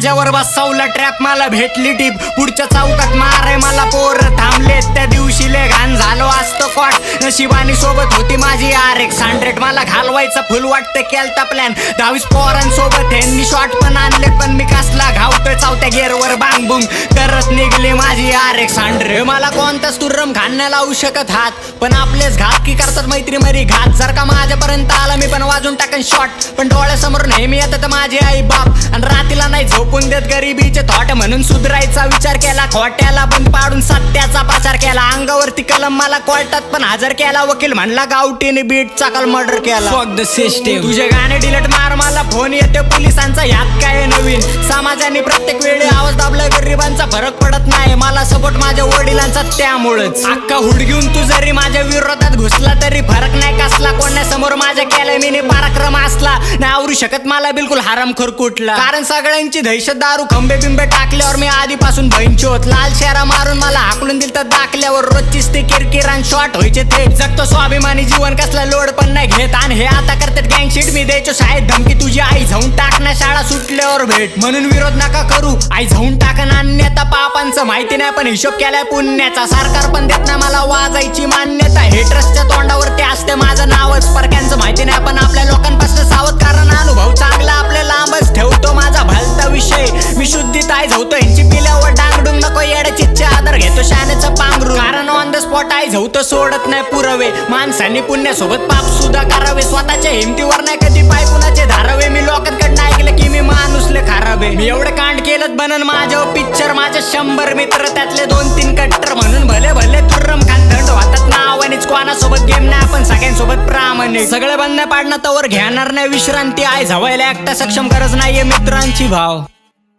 माझ्यावर बसवला ट्रॅप, मला भेटली टीप. पुढच्या चौकात मारे मला पोर थांबलेत, त्या दिवशी ले घाण झालो असतो कॉट. नशिबानी सोबत होती माझी RX-100, मला घालवायचा फुल वाटतं केलता प्लॅन. 22 पोरांसोबत ह्यांनी शॉट पण आणले, पण मी कसला घावतोय चौथ्या गेअरवर बांग बुंग करत निघली माझी RX-100. मला कोणताच तुर्रम घालण्या लावू शकत हात, पण आपलेच घात की करतात मैत्री मरी घात. जर का माझ्यापर्यंत आला मी पण वाजून टाकन शॉट, पण डोळ्यासमोर नेहमी येतात माझे आई बाप. आणि रात्रीला नाही झोपून देत गरिबीचे थॉट, म्हणून सुधरायचा विचार केला. खोट्याला बंद पाडून सत्याचा प्रचार केला. अंगावरती कलम मला कोर्टात पण हजर केला. वकील म्हणला गावठीने बीटचा काल मर्डर केला. फक द सिस्टीम. तुझे गाणे डिलीट मार, मला फोन येते पोलिसांचा. यात काय नवीन, समाजाने प्रत्येक वेळी आवाज दाबला, गरिबांचा फरक पडत नाही. मला सपोर्ट माझ्या वडिलांचा, त्यामुळेच अख्खा हुड घेऊन तू जरी माझ्या विरोधात घुसला तरी फरक नाही कसला. कोणासमोर माझ्या केलं मी पराक्रम असला नाही आवरू शकत मला बिलकुल हरामखोर कुठला. कारण सगळ्यांची दहशत दारू खंबे बिंबे टाकल्यावर मी आधीपासून भैंची होत. लाल शेरा मारून मला हाकलून दिल तर दाखल्यावर रोजचीच ते किरकिरान शॉट व्हायचे. ते जगतो स्वाभिमानी जीवन, कसला लोड पण नाही घेत. आणि हे आता करतात गँगशीट, मी द्यायचो शाळेत धमकी. तुझी आई जाऊन टाकणं शाळा सुटल्यावर भेट, म्हणून विरोध नका करू. आई जाऊन टाकन अन्यता पापांचं माहिती नाही, पण हिशोब केलाय पुण्याचा. सरकार पण देत नाही मला वाजायची मान्यता. हेटरसच्या तोंडावरती असते माझं नावच, परक्यांचं माहिती नाही पण आपल्या लोकांपासून सावध. कारण अनुभव चांगला आपल्या लांबच ठेवतो. माझा भलता विषय मी शुद्धीत आई झवतो. ह्यांची पिल्यावर डांगडून नको येड्याची आदर घेतो शानेचं पांघरून. कारण ऑन द स्पॉट आई झवतो, सोडत नाही पुरवे. माणसांनी पुण्यासोबत पाप सुद्धा करावे. स्वतःच्या हिमतीवर नाही कधी पाय कुणाचे धारावे. मी लोकांकडनं ऐकलं की मी माणूसले खराबे. मी एवढं कांड केलं बनन माझ्यावर पिक्चर. माझे 100 मित्र त्यातले 2-3 कट्टर, म्हणून भले भले तुर्रम खान थंड होतात नावानीच. कोणासोबत गेम नाही आपण सगळ्यांसोबत प्रामाणिक. सगळे बंद पाडणं तवर घेणार नाही विश्रांती. आई झवायला एकटा सक्षम गरज नाहीये मित्रांची भाव.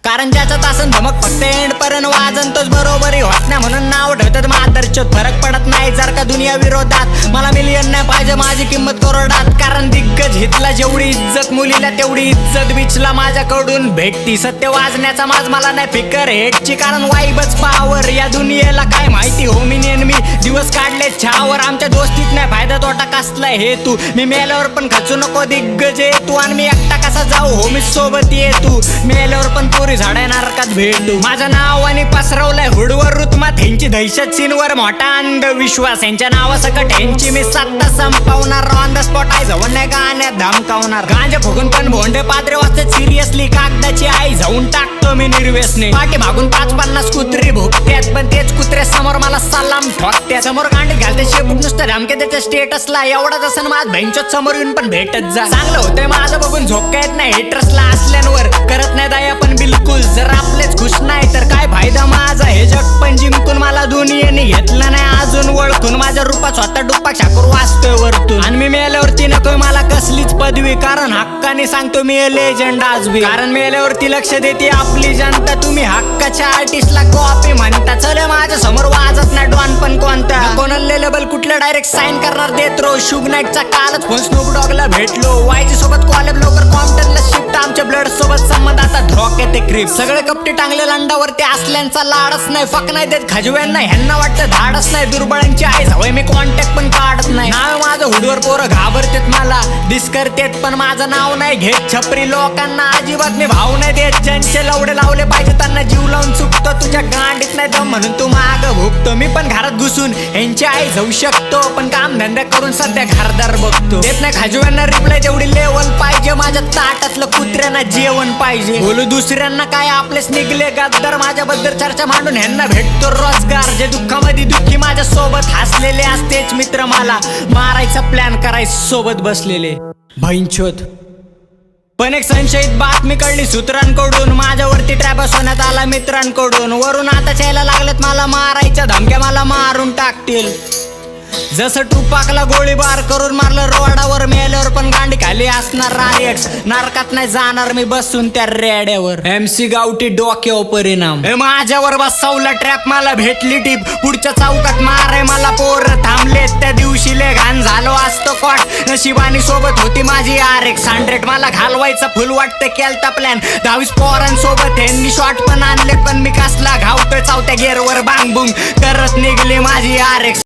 कारण ज्याचा तासन धमक फक्त एंड पर्यंत वाजन तोच बरोबरी होत नाही, म्हणून नाव ठेवतात मादरचोत. फरक पडत नाही जर का दुनिया विरोधात. मला मिलियन नाही पाहिजे, माझी किंमत करोडात. कारण दिग्गज हितला जेवढी इज्जत, मुलीला तेवढी इज्जत बिचला माझ्याकडून भेटती. सत्य वाजण्याचा माज मला नाही फिकर हेटची, कारण वाईबच पावर. या दुनियेला काय माहिती होमिनियन मी दिवस काढले छावर. आमच्या दोस्तीत नाही फायदा तोटा कसला हे तू. मी मेल्यावर पण खचू नको दिग्गज ये तू. आणि मी एकटा कसा जाऊ होमी सोबत ये तू. मेल्यावर पण पोरी झाडा नरकात भेटू. माझं नाव आणि पसरवलंय हुडवर ऋतमात. ह्यांची दहशत सीनवर मोठा अंधविश्वास. यांच्या नावासकट ह्यांची मी सत्ता संपवणार. ऑन द स्पॉट आई जाऊन नाही गाण्यात धमकावणार. गांजा फुगून पण भोंडे पात्रे वाजतात सिरियसली. कागदाची आई जाऊन टाकतो मी निर्व्यसनी. पाठी मागून 5-50 कुत्री भोगत्यात, पण तेच कुत्रे समोर मला सलाम ठोकत्यात. समोर गांडीत घालते शेपूट नुसतं धमके त्याच्या स्टेटसला. एवढाच असं माझ बहिणचोत समोर येऊन पण भेटत जा. चांगलं होतंय माझं बघून झोपका येत नाही हेटर्सला असल्यांवर. करत नाही दया पण बिलकुल. जर आपलेच खुश नाही तर काय फायदा माझा. हे जग पण जिंकून मला दुनियेने घेतलं नाही अजून ओळखून. माझ्या रूपात स्वतः डुप्पा छापूर वाचतोय वरतून. आणि मी मेल्यावरती नकोय मला कसलीच पदवी, कारण हक्काने सांगतो मी लेजंड आजबी. कारण मेल्यावरती लक्ष देते आपली जनता. तुम्ही हक्काच्या आर्टिस्टला कॉपी म्हणता. चले माझ्या समोर वाजत नाही डॉन पण कोणता. कोणाला लेबल कुठलं डायरेक्ट साईन करणार देत रो. शुग नाईटचा कालच फोन स्नूप डॉगला भेटलो. वायजी सोबत कॉलेब लवकर कॉम्प्टनला शिफ्ट. आमच्या ब्लड सोबत संबंध आता धोक्यात क्रिप. सगळे कपटी टांगले लंडावरती असल्यांचा लाडच नाही. फक नाही देत खजव्यांना, ह्यांना वाटतं धाडच नाही. दुर्बळांची आई हवय मी कॉन्टॅक्ट पण काढत नाही. नाव माझं हुडवर पोरं घाबरतेत मला, डिस करतेत पण माझं नाव नाही घेत. छपरी लोकांना अजिबात मी भाव नाही देत. ज्यांचे लवडे लावले पाहिजे त्यांना जीव लावून चुकतो. तुझ्या गांडीत नाही दम म्हणून तू माग भुकतो. मी पण घरात घुसून यांची आई जाऊ शकतो, पण काम धंदा करून सध्या घरदार बघतो. देत नाही खजव्यांना रिप्लाय जेवढी लेवल पाहिजे. माझ्या ताटातलं कुत्र्यांना जेवण पाहिजे. बोलू दुसऱ्यांना काय आपलेच निघले गद्दार. माझ्याबद्दल चर्चा मांडून ह्यांना भेटतो रोजगार. जे दुःखामध्ये दुःखी माझ्या सोबत हसलेले असतेच मित्र. मला मारायचा प्लॅन करायचं सोबत बसलेले भैंचोत. पण एक संशयित बातमी कळली सूत्रांकडून. माझ्यावरती ट्रॅप बसवण्यात आला मित्रांकडून. वरून आता यायला लागलेत मला मारायच्या धमक्या. मला मारून टाकतील जसं टुपाकला गोळीबार करून मारलं रोडावर. मेल्यावर पण गांडी खाली असणार रायट्स. नरकात नाही जाणार मी बसून त्या रेड्यावर. MC गावठी डोक्यावर परिणाम. माझ्यावर बसवला ट्रॅप, मला भेटली टीप. पुढच्या चौकात मारे मला पोर थांबलेत, त्या दिवशी ले घाण झालो असतो कॉट. नशिबानी सोबत होती माझी RX-100, मला घालवायचा फुल वाटतं केलता प्लॅन. 22 पोरांसोबत ह्यांनी शॉट पण आणले, पण मी कसला घावतोय चौथ्या गेअरवर बांग बुंग करत निघली माझी RX.